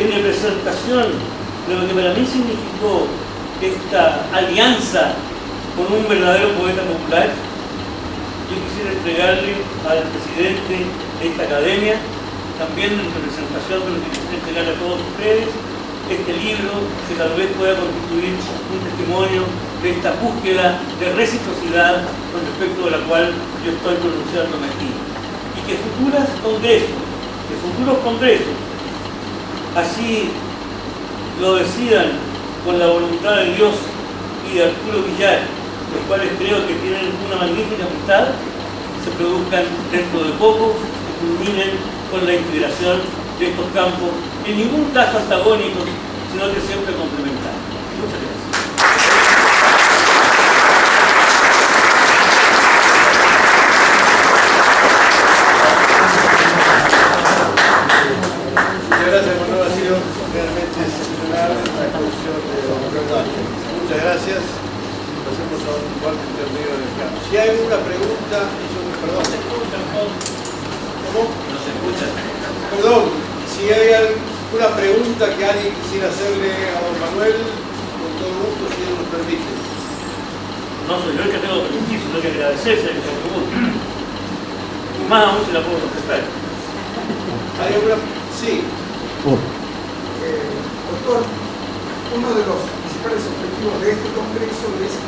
Speaker 4: en representación de lo que para mí significó esta alianza con un verdadero poeta popular, yo quisiera entregarle al presidente de esta academia, también en representación de lo que quisiera entregarle a todos ustedes, este libro que tal vez pueda constituir un testimonio de esta búsqueda de reciprocidad con respecto de la cual yo estoy pronunciándome aquí. Y que futuros congresos, así lo decidan con la voluntad de Dios y de Arturo Villar, los cuales creo que tienen una magnífica amistad, se produzcan dentro de poco y culminen con la integración de estos campos, en ningún caso antagónicos, sino que siempre complementarios. Muchas gracias.
Speaker 3: Muchas gracias, Manuel. Ha sido realmente excepcional la exposición de don Manuel. Muchas gracias. Pasemos a un cuarto intermedio del campo. Si hay alguna pregunta, perdón. ¿Cómo?
Speaker 5: No se escucha.
Speaker 3: Perdón, si hay alguna pregunta que alguien quisiera hacerle a don Manuel, con todo gusto, si él nos permite.
Speaker 4: No soy yo el que tengo que permitir, sino que agradecerse el que me pregunte. Y más aún si la puedo contestar.
Speaker 3: ¿Hay alguna? Sí.
Speaker 6: Doctor, uno de los principales objetivos de este congreso es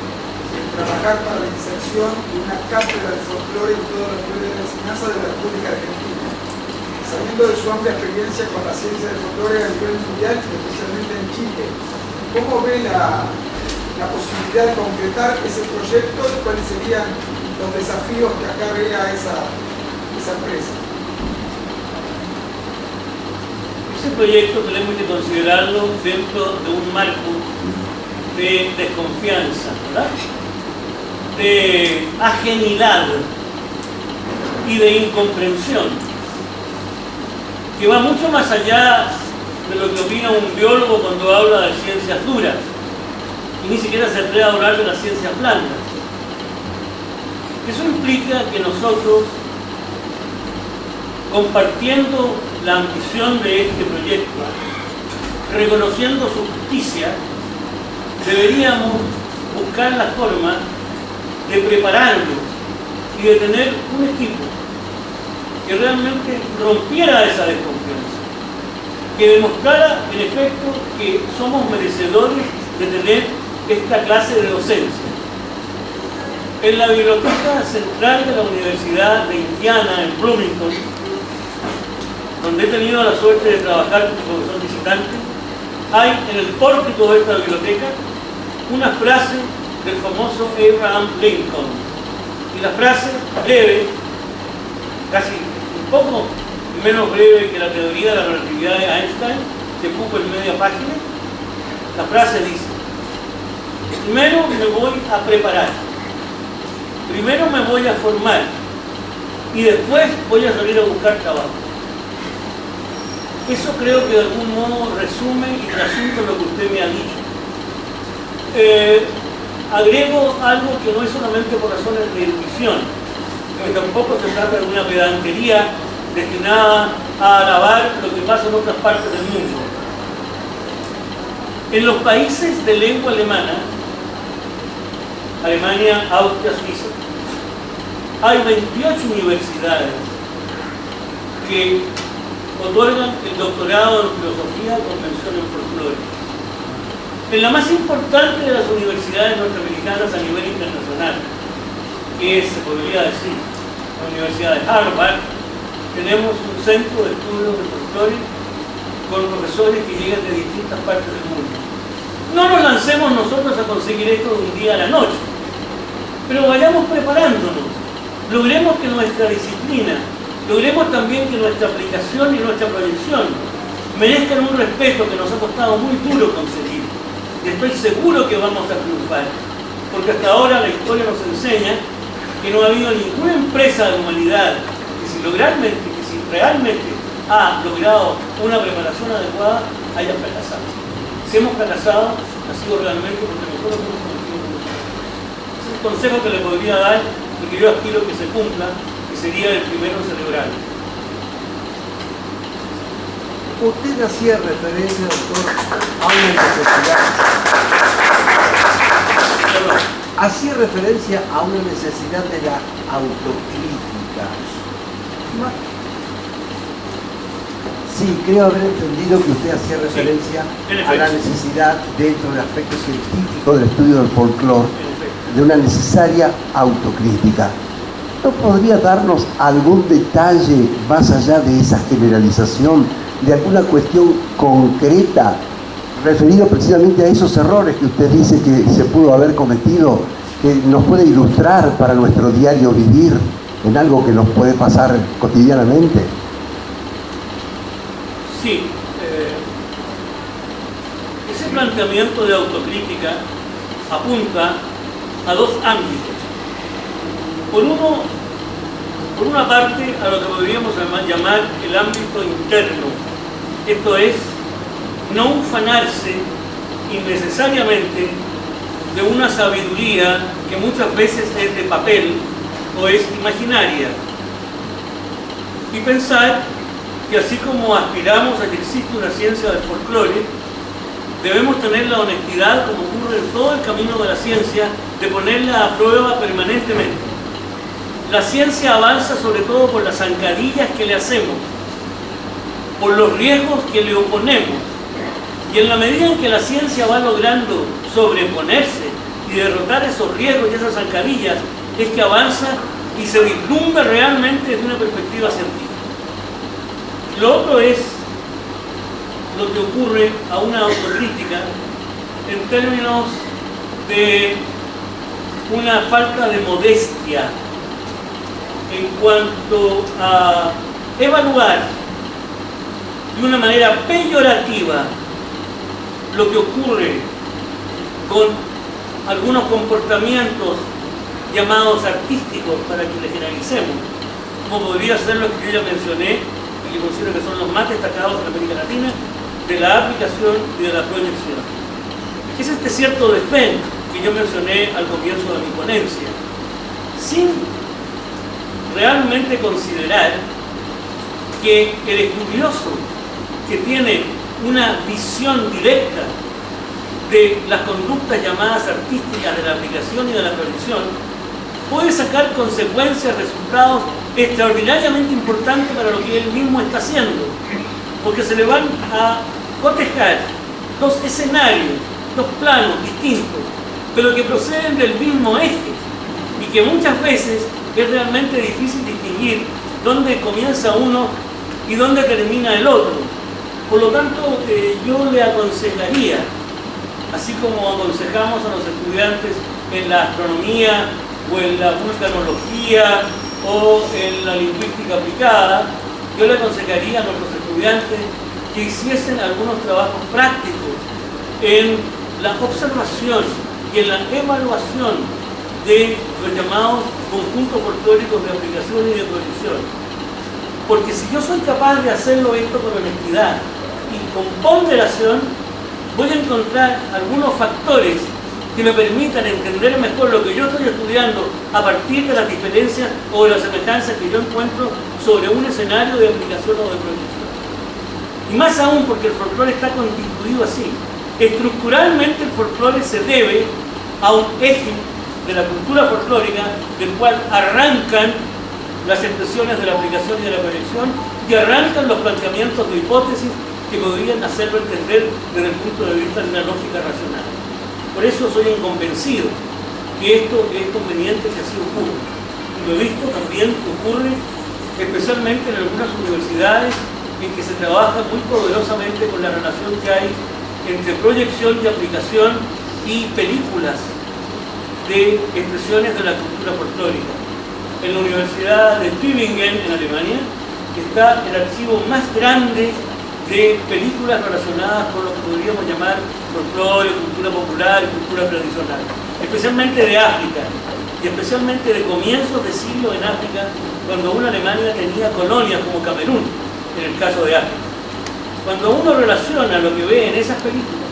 Speaker 6: trabajar para la inserción de una cátedra de folclore en todos los niveles de enseñanza de la República Argentina. Sabiendo de su amplia experiencia con la ciencia del folclore a nivel mundial, especialmente en Chile, ¿cómo ve la posibilidad de concretar ese proyecto y cuáles serían los desafíos que acarrea esa empresa?
Speaker 4: Ese proyecto tenemos que considerarlo dentro de un marco de desconfianza, ¿verdad? De ajenidad y de incomprensión, que va mucho más allá de lo que opina un biólogo cuando habla de ciencias duras, y ni siquiera se atreve a hablar de las ciencias blandas. Eso implica que nosotros, compartiendo la ambición de este proyecto, reconociendo su justicia, deberíamos buscar la forma de prepararnos y de tener un equipo que realmente rompiera esa desconfianza, que demostrara en efecto que somos merecedores de tener esta clase de docencia. En la Biblioteca Central de la Universidad de Indiana, en Bloomington, donde he tenido la suerte de trabajar como profesor visitante, hay en el pórtico de esta biblioteca una frase del famoso Abraham Lincoln. Y la frase breve, casi un poco menos breve que la teoría de la relatividad de Einstein, que ocupa en media página, la frase dice: primero me voy a preparar, primero me voy a formar y después voy a salir a buscar trabajo. Eso creo que de algún modo resume y trasunta lo que usted me ha dicho. Agrego algo que no es solamente por razones de erudición, que tampoco se trata de una pedantería destinada a alabar lo que pasa en otras partes del mundo. En los países de lengua alemana, Alemania, Austria, Suiza, hay 28 universidades que otorgan el doctorado en filosofía con mención en folclore. En la más importante de las universidades norteamericanas a nivel internacional, que se podría decir la Universidad de Harvard, tenemos un centro de estudios de folclore con profesores que llegan de distintas partes del mundo. No nos lancemos nosotros a conseguir esto de un día a la noche, pero vayamos preparándonos, logremos que nuestra disciplina, logremos también que nuestra aplicación y nuestra proyección merezcan un respeto que nos ha costado muy duro conseguir. Y estoy seguro que vamos a triunfar, porque hasta ahora la historia nos enseña que no ha habido ninguna empresa de humanidad que si realmente ha logrado una preparación adecuada haya fracasado. Si hemos fracasado, ha sido realmente porque nosotros hemos cometido un error. Ese es el consejo que le podría dar y que yo aspiro que se cumpla, y sería el primero en celebrarlo.
Speaker 5: Usted hacía referencia, doctor, a una necesidad. Hacía referencia a una necesidad de la autocrítica. Sí, creo haber entendido que usted hacía referencia a la necesidad, dentro del aspecto científico del estudio del folclore, de una necesaria autocrítica. ¿No podría darnos algún detalle más allá de esa generalización, de alguna cuestión concreta, referido precisamente a esos errores que usted dice que se pudo haber cometido, que nos puede ilustrar para nuestro diario vivir en algo que nos puede pasar cotidianamente?
Speaker 4: Sí, ese planteamiento de autocrítica apunta a dos ámbitos. Por una parte, a lo que podríamos llamar el ámbito interno, esto es, no ufanarse innecesariamente de una sabiduría que muchas veces es de papel o es imaginaria, y pensar que así como aspiramos a que exista una ciencia del folclore, debemos tener la honestidad, como ocurre en todo el camino de la ciencia, de ponerla a prueba permanentemente. La ciencia avanza sobre todo por las zancadillas que le hacemos, por los riesgos que le oponemos, y en la medida en que la ciencia va logrando sobreponerse y derrotar esos riesgos y esas zancadillas, es que avanza y se vislumbra realmente desde una perspectiva científica. Lo otro es lo que ocurre a una autocrítica en términos de una falta de modestia en cuanto a evaluar de una manera peyorativa lo que ocurre con algunos comportamientos llamados artísticos, para que le generalicemos, como podría ser lo que yo ya mencioné y que considero que son los más destacados en América Latina, de la aplicación y de la proyección. Es este cierto desdén que yo mencioné al comienzo de mi ponencia, sin realmente considerar que el estudioso que tiene una visión directa de las conductas llamadas artísticas de la aplicación y de la proyección puede sacar consecuencias, resultados extraordinariamente importantes para lo que él mismo está haciendo, porque se le van a cotejar dos escenarios, dos planos distintos, pero que proceden del mismo eje y que muchas veces es realmente difícil distinguir dónde comienza uno y dónde termina el otro. Por lo tanto, yo le aconsejaría, así como aconsejamos a los estudiantes en la astronomía o en la vulcanología o en la lingüística aplicada, yo le aconsejaría a nuestros estudiantes que hiciesen algunos trabajos prácticos en la observación y en la evaluación de los llamados conjuntos folclóricos de aplicación y de proyección. Porque si yo soy capaz de hacerlo esto con honestidad y con ponderación, voy a encontrar algunos factores que me permitan entender mejor lo que yo estoy estudiando a partir de las diferencias o de las semejanzas que yo encuentro sobre un escenario de aplicación o de proyección. Y más aún porque el folclore está constituido así. Estructuralmente el folclore se debe a un eje de la cultura folclórica del cual arrancan las expresiones de la aplicación y de la proyección que arrancan los planteamientos de hipótesis que podrían hacerlo entender desde el punto de vista de una lógica racional. Por eso soy un convencido que esto es conveniente que así ocurra. Y lo he visto también que ocurre especialmente en algunas universidades en que se trabaja muy poderosamente con la relación que hay entre proyección y aplicación y películas de expresiones de la cultura folclórica. En la Universidad de Tübingen, en Alemania, está el archivo más grande de películas relacionadas con lo que podríamos llamar folclore, cultura popular y cultura tradicional, especialmente de África y especialmente de comienzos de siglo en África, cuando una Alemania tenía colonias como Camerún, en el caso de África. Cuando uno relaciona lo que ve en esas películas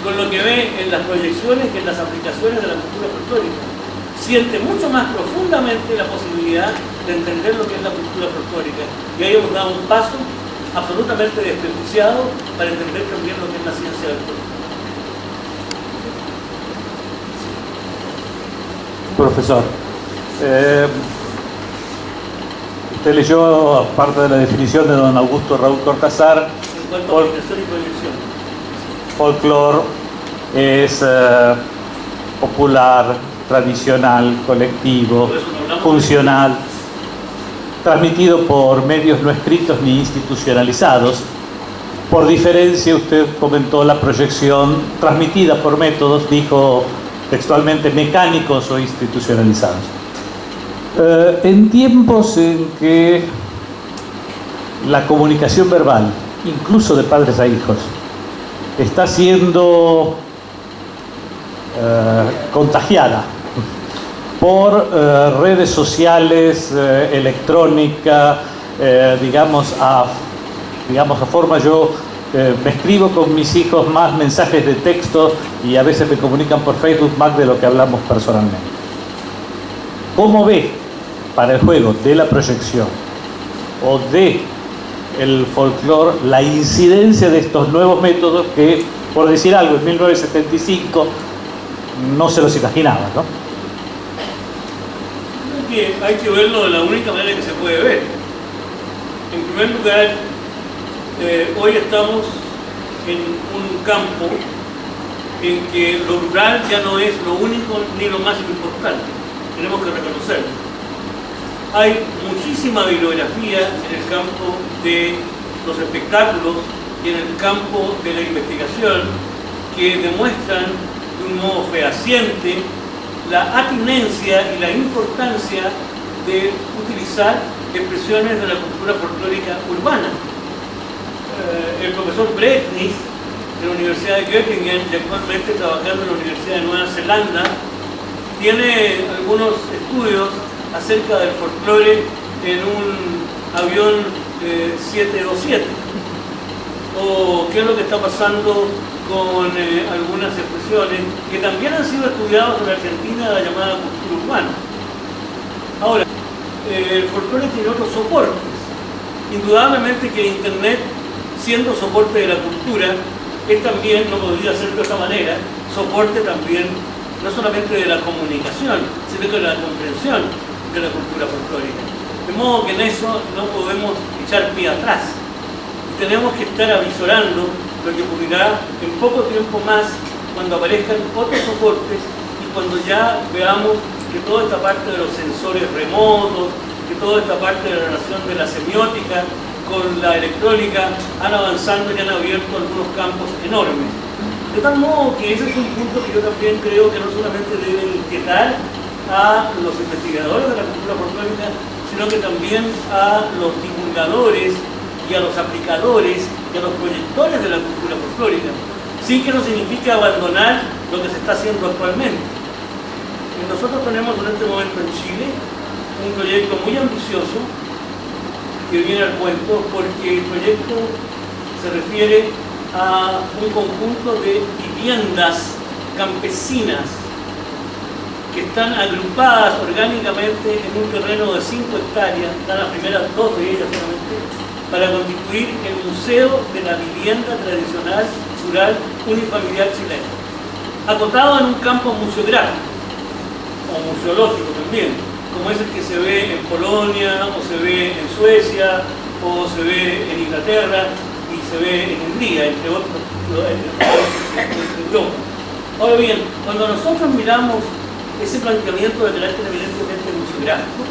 Speaker 4: con lo que ve en las proyecciones y en las aplicaciones de la cultura folclórica, siente mucho más profundamente la posibilidad de entender lo que es la cultura folclórica. Y ahí hemos dado un paso absolutamente desprejuiciado para entender también lo que es la ciencia del folclore.
Speaker 7: Profesor, usted leyó parte de la definición de don Augusto Raúl Cortázar.
Speaker 4: En cuanto a aplicación y proyección.
Speaker 7: Folclore es popular, tradicional, colectivo, funcional, transmitido por medios no escritos ni institucionalizados. Por diferencia, usted comentó la proyección transmitida por métodos, dijo textualmente, mecánicos o institucionalizados. En tiempos en que la comunicación verbal, incluso de padres a hijos, está siendo contagiada por redes sociales, electrónica, digamos a forma, yo me escribo con mis hijos más mensajes de texto y a veces me comunican por Facebook más de lo que hablamos personalmente. ¿Cómo ve para el juego de la proyección o de el folclore la incidencia de estos nuevos métodos que, por decir algo, en 1975 no se los imaginaba, ¿no?
Speaker 4: Hay que verlo de la única manera que se puede ver. En primer lugar, hoy estamos en un campo en que lo rural ya no es lo único ni lo más importante. Tenemos que reconocerlo. Hay muchísima bibliografía en el campo de los espectáculos y en el campo de la investigación que demuestran de un modo fehaciente la atinencia y la importancia de utilizar expresiones de la cultura folclórica urbana. El profesor Bretnitz de la Universidad de Göttingen y actualmente trabajando en la Universidad de Nueva Zelanda tiene algunos estudios acerca del folclore en un avión 727, o qué es lo que está pasando con algunas expresiones que también han sido estudiadas en Argentina, la llamada cultura urbana. Ahora, el folclore tiene otros soportes. Indudablemente que Internet, siendo soporte de la cultura, es también, no podría ser de otra manera, soporte también no solamente de la comunicación, sino que de la comprensión de la cultura folclórica. De modo que en eso no podemos echar pie atrás. Y tenemos que estar avisorando lo que ocurrirá en poco tiempo más cuando aparezcan otros soportes y cuando ya veamos que toda esta parte de los sensores remotos, que toda esta parte de la relación de la semiótica con la electrónica han avanzado y han abierto algunos campos enormes. De tal modo que ese es un punto que yo también creo que no solamente debe inquietar a los investigadores de la cultura folclórica, sino que también a los divulgadores y a los aplicadores y a los proyectores de la cultura folclórica, sin que no signifique abandonar lo que se está haciendo actualmente. Nosotros tenemos en este momento en Chile un proyecto muy ambicioso que viene al cuento porque el proyecto se refiere a un conjunto de viviendas campesinas que están agrupadas orgánicamente en un terreno de 5 hectáreas, están las primeras 2 de ellas solamente, para constituir el Museo de la Vivienda Tradicional Rural Unifamiliar Chilena, acotado en un campo museográfico o museológico también, como es el que se ve en Polonia o se ve en Suecia o se ve en Inglaterra y se ve en Hungría, entre otros países de Europa. Ahora bien, cuando nosotros miramos ese planteamiento de carácter evidentemente museográfico,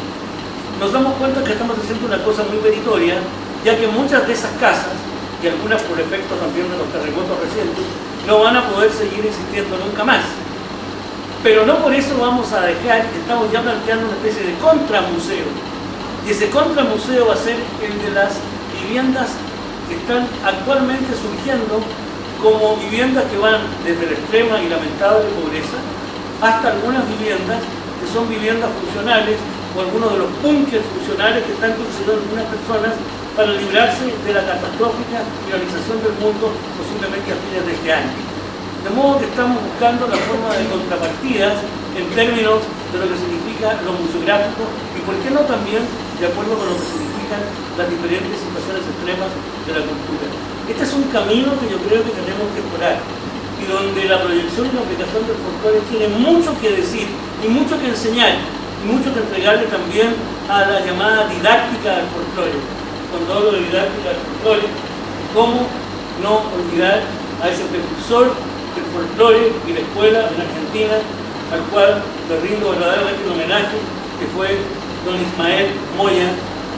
Speaker 4: nos damos cuenta que estamos haciendo una cosa muy meritoria, ya que muchas de esas casas, y algunas por efecto también de los terremotos recientes, no van a poder seguir existiendo nunca más. Pero no por eso vamos a dejar, estamos ya planteando una especie de contramuseo. Y ese contramuseo va a ser el de las viviendas que están actualmente surgiendo como viviendas que van desde la extrema y lamentable pobreza hasta algunas viviendas que son viviendas funcionales o algunos de los búnkeres funcionales que están construyendo algunas personas para librarse de la catastrófica finalización del mundo posiblemente a fines de este año. De modo que estamos buscando la forma de contrapartidas en términos de lo que significa lo museográfico y por qué no también de acuerdo con lo que significan las diferentes situaciones extremas de la cultura. Este es un camino que yo creo que tenemos que explorar y donde la proyección y la aplicación del folclore tiene mucho que decir y mucho que enseñar y mucho que entregarle también a la llamada didáctica del folclore. Cuando hablo de didáctica del folclore, ¿cómo no olvidar a ese precursor del folclore y la escuela en Argentina, al cual le rindo verdaderamente un homenaje, que fue don Ismael Moya,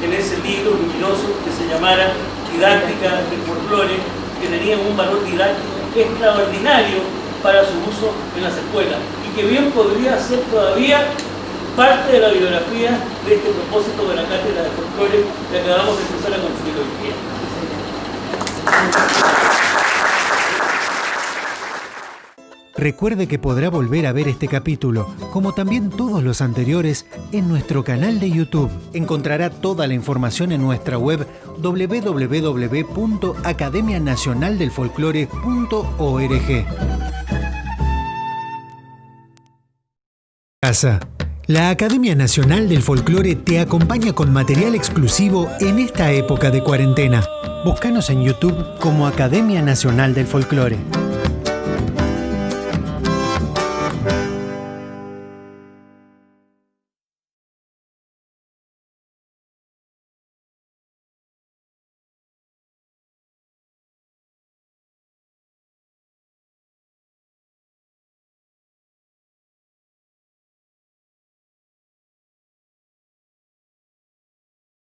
Speaker 4: en ese libro luminoso que se llamara Didáctica del Folclore, que tenía un valor didáctico extraordinario para su uso en las escuelas y que bien podría ser todavía parte de la bibliografía de este propósito de la cátedra de folclore que acabamos de empezar a construir hoy día.
Speaker 1: Recuerde que podrá volver a ver este capítulo, como también todos los anteriores, en nuestro canal de YouTube. Encontrará toda la información en nuestra web www.academianacionaldelfolclore.org. Casa. La Academia Nacional del Folclore te acompaña con material exclusivo en esta época de cuarentena. Búscanos en YouTube como Academia Nacional del Folclore.